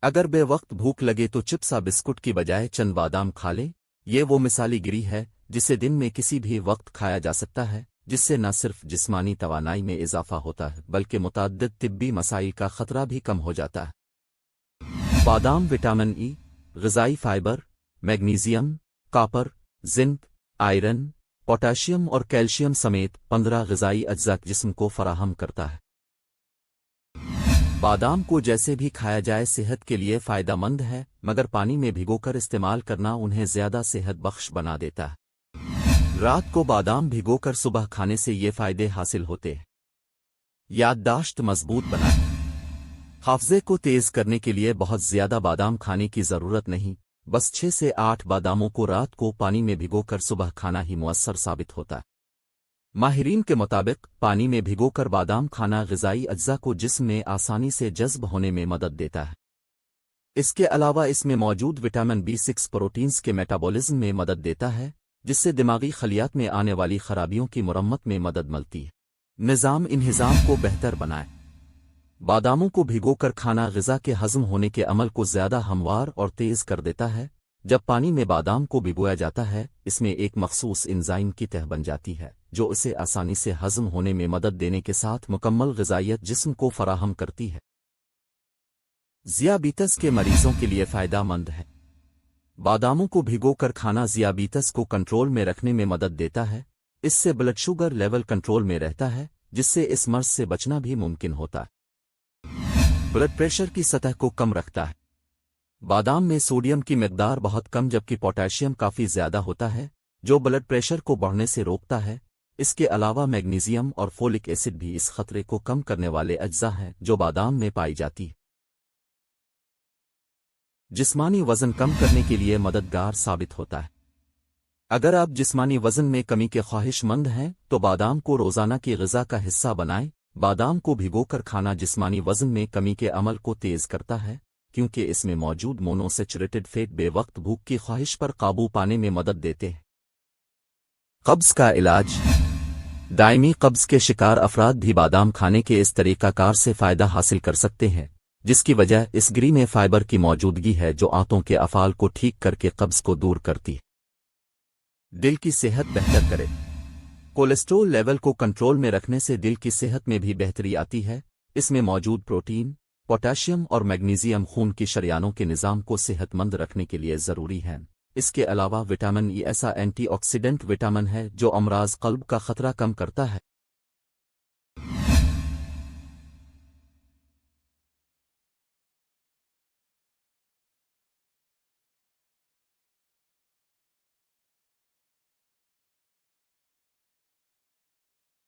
اگر بے وقت بھوک لگے تو چپسا بسکٹ کی بجائے چند بادام کھا لے۔ یہ وہ مثالی گری ہے جسے دن میں کسی بھی وقت کھایا جا سکتا ہے، جس سے نہ صرف جسمانی توانائی میں اضافہ ہوتا ہے بلکہ متعدد طبی مسائل کا خطرہ بھی کم ہو جاتا ہے۔ بادام وٹامن ای، غذائی fibre, magnesium, copper, zinc, iron, potassium اور کیلشیم سمیت 15 غذائی اجزاء جسم کو فراہم کرتا ہے۔ بادام کو جیسے بھی کھایا جائے صحت کے لیے فائدہ مند ہے، مگر پانی میں بھگو کر استعمال کرنا انہیں زیادہ صحت بخش بنا دیتا ہے۔ رات کو بادام بھگو کر صبح کھانے سے یہ فائدے حاصل ہوتے ہیں: یادداشت مضبوط بنائیں۔ حافظے کو تیز کرنے کے لیے بہت زیادہ بادام کھانے کی ضرورت نہیں، بس 6 سے 8 باداموں کو رات کو پانی میں بھگو کر صبح کھانا ہی مؤثر ثابت ہوتا ہے۔ ماہرین کے مطابق پانی میں بھگو کر بادام کھانا غذائی اجزاء کو جسم میں آسانی سے جذب ہونے میں مدد دیتا ہے۔ اس کے علاوہ اس میں موجود وٹامن B6 پروٹینز کے میٹابولزم میں مدد دیتا ہے، جس سے دماغی خلیات میں آنے والی خرابیوں کی مرمت میں مدد ملتی ہے۔ نظام انہضام کو بہتر بنائے۔ باداموں کو بھگو کر کھانا غذا کے ہضم ہونے کے عمل کو زیادہ ہموار اور تیز کر دیتا ہے۔ جب پانی میں بادام کو بھگویا جاتا ہے، اس میں ایک مخصوص انزائم کی تہ بن جاتی ہے جو اسے آسانی سے ہضم ہونے میں مدد دینے کے ساتھ مکمل غذائیت جسم کو فراہم کرتی ہے۔ ذیابیطس کے مریضوں کے لیے فائدہ مند ہے۔ باداموں کو بھگو کر کھانا ذیابیطس کو کنٹرول میں رکھنے میں مدد دیتا ہے۔ اس سے بلڈ شوگر لیول کنٹرول میں رہتا ہے، جس سے اس مرض سے بچنا بھی ممکن ہوتا ہے۔ بلڈ پریشر کی سطح کو کم رکھتا ہے۔ بادام میں سوڈیم کی مقدار بہت کم جبکہ پوٹاشیم کافی زیادہ ہوتا ہے، جو بلڈ پریشر کو بڑھنے سے روکتا ہے۔ اس کے علاوہ میگنیزیم اور فولک ایسڈ بھی اس خطرے کو کم کرنے والے اجزاء ہیں جو بادام میں پائی جاتی ہے۔ جسمانی وزن کم کرنے کے لیے مددگار ثابت ہوتا ہے۔ اگر آپ جسمانی وزن میں کمی کے خواہش مند ہیں تو بادام کو روزانہ کی غذا کا حصہ بنائیں۔ بادام کو بھگو کر کھانا جسمانی وزن میں کمی کے عمل کو تیز کرتا ہے، کیونکہ اس میں موجود مونوسیچوریٹڈ فیٹ بے وقت بھوک کی خواہش پر قابو پانے میں مدد دیتے ہیں۔ قبض کا علاج۔ دائمی قبض کے شکار افراد بھی بادام کھانے کے اس طریقہ کار سے فائدہ حاصل کر سکتے ہیں، جس کی وجہ اس گری میں فائبر کی موجودگی ہے جو آنتوں کے افعال کو ٹھیک کر کے قبض کو دور کرتی ہے۔ دل کی صحت بہتر کرے۔ کولیسٹرول لیول کو کنٹرول میں رکھنے سے دل کی صحت میں بھی بہتری آتی ہے۔ اس میں موجود پروٹین، پوٹاشیم اور میگنیزیم خون کی شریانوں کے نظام کو صحت مند رکھنے کے لیے ضروری ہیں۔ اس کے علاوہ وٹامن ای ایسا اینٹی آکسیڈنٹ وٹامن ہے جو امراض قلب کا خطرہ کم کرتا ہے۔